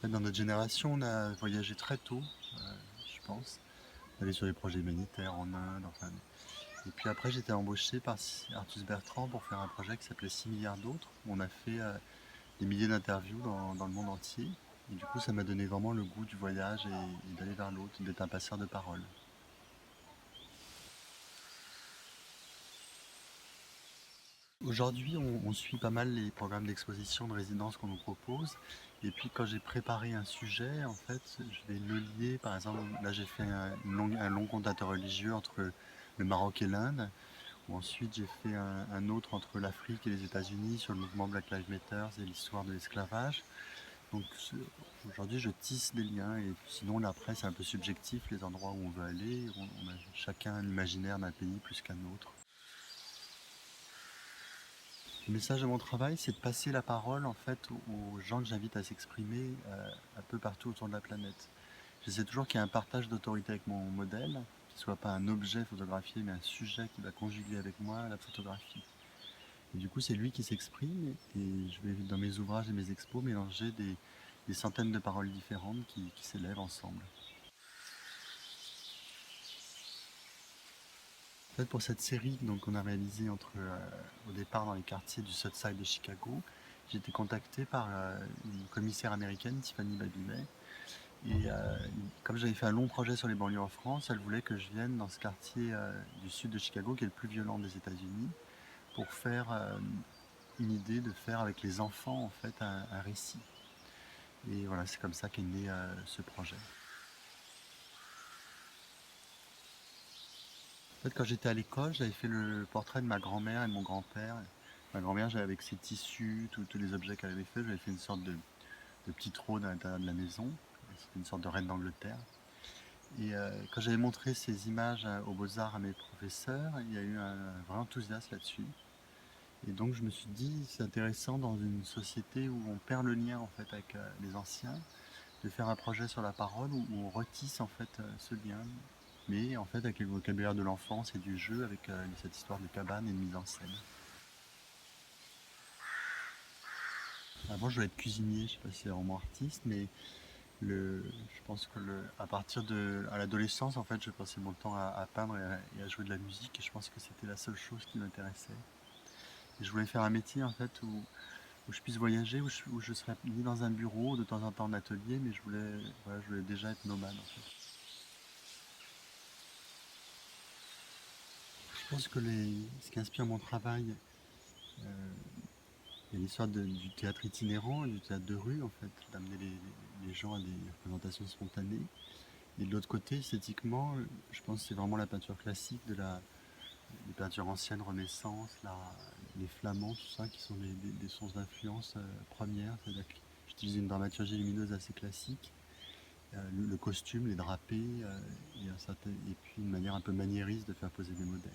Dans notre génération, on a voyagé très tôt, je pense. Aller sur des projets humanitaires en Inde, enfin. Et puis après, j'étais embauché par Artus Bertrand pour faire un projet qui s'appelait 6 milliards d'autres. On a fait des milliers d'interviews dans le monde entier. Et du coup, ça m'a donné vraiment le goût du voyage et d'aller vers l'autre, d'être un passeur de parole. Aujourd'hui, on suit pas mal les programmes d'exposition de résidence qu'on nous propose. Et puis, quand j'ai préparé un sujet, en fait, je vais le lier. Par exemple, là, j'ai fait un long conte religieux entre le Maroc et l'Inde. Ou ensuite, j'ai fait un autre entre l'Afrique et les États-Unis sur le mouvement Black Lives Matter et l'histoire de l'esclavage. Donc, aujourd'hui, je tisse des liens. Et sinon, là, après, c'est un peu subjectif, les endroits où on veut aller. On a chacun l'imaginaire d'un pays plus qu'un autre. Le message de mon travail, c'est de passer la parole en fait aux gens que j'invite à s'exprimer un peu partout autour de la planète. J'essaie toujours qu'il y ait un partage d'autorité avec mon modèle, qu'il ne soit pas un objet photographié, mais un sujet qui va conjuguer avec moi la photographie. Et du coup, c'est lui qui s'exprime et je vais dans mes ouvrages et mes expos mélanger des centaines de paroles différentes qui s'élèvent ensemble. En fait, pour cette série qu'on a réalisée au départ dans les quartiers du Southside de Chicago, j'ai été contacté par une commissaire américaine, Tiffany Babinet. Et comme j'avais fait un long projet sur les banlieues en France, elle voulait que je vienne dans ce quartier du sud de Chicago, qui est le plus violent des États-Unis, pour faire une idée de faire avec les enfants en fait un récit. Et voilà, c'est comme ça qu'est né ce projet. En fait, quand j'étais à l'école, j'avais fait le portrait de ma grand-mère et de mon grand-père. Ma grand-mère, j'avais avec ses tissus, tous les objets qu'elle avait fait, j'avais fait une sorte de petit trône à l'intérieur de la maison. C'était une sorte de reine d'Angleterre. Et quand j'avais montré ces images aux Beaux-Arts à mes professeurs, il y a eu un vrai enthousiasme là-dessus. Et donc je me suis dit, c'est intéressant dans une société où on perd le lien en fait avec les anciens, de faire un projet sur la parole où on retisse en fait ce lien, mais en fait avec le vocabulaire de l'enfance et du jeu, avec cette histoire de cabane et de mise en scène. Avant, je voulais être cuisinier, je sais pas si c'est vraiment artiste, mais je pense que à partir à l'adolescence, en fait, je passais mon temps à peindre et à jouer de la musique, et je pense que c'était la seule chose qui m'intéressait. Et je voulais faire un métier, en fait, où je puisse voyager, où je serais ni dans un bureau, de temps en temps en atelier, mais voilà, je voulais déjà être nomade, en fait. Je pense que ce qui inspire mon travail, il y a l'histoire du théâtre itinérant, du théâtre de rue, en fait, d'amener les gens à des représentations spontanées. Et de l'autre côté, esthétiquement, je pense que c'est vraiment la peinture classique les peintures anciennes, Renaissance, les flamands, tout ça, qui sont des sources d'influence premières. C'est-à-dire que j'utilise une dramaturgie lumineuse assez classique, le costume, les drapés, et puis une manière un peu maniériste de faire poser des modèles.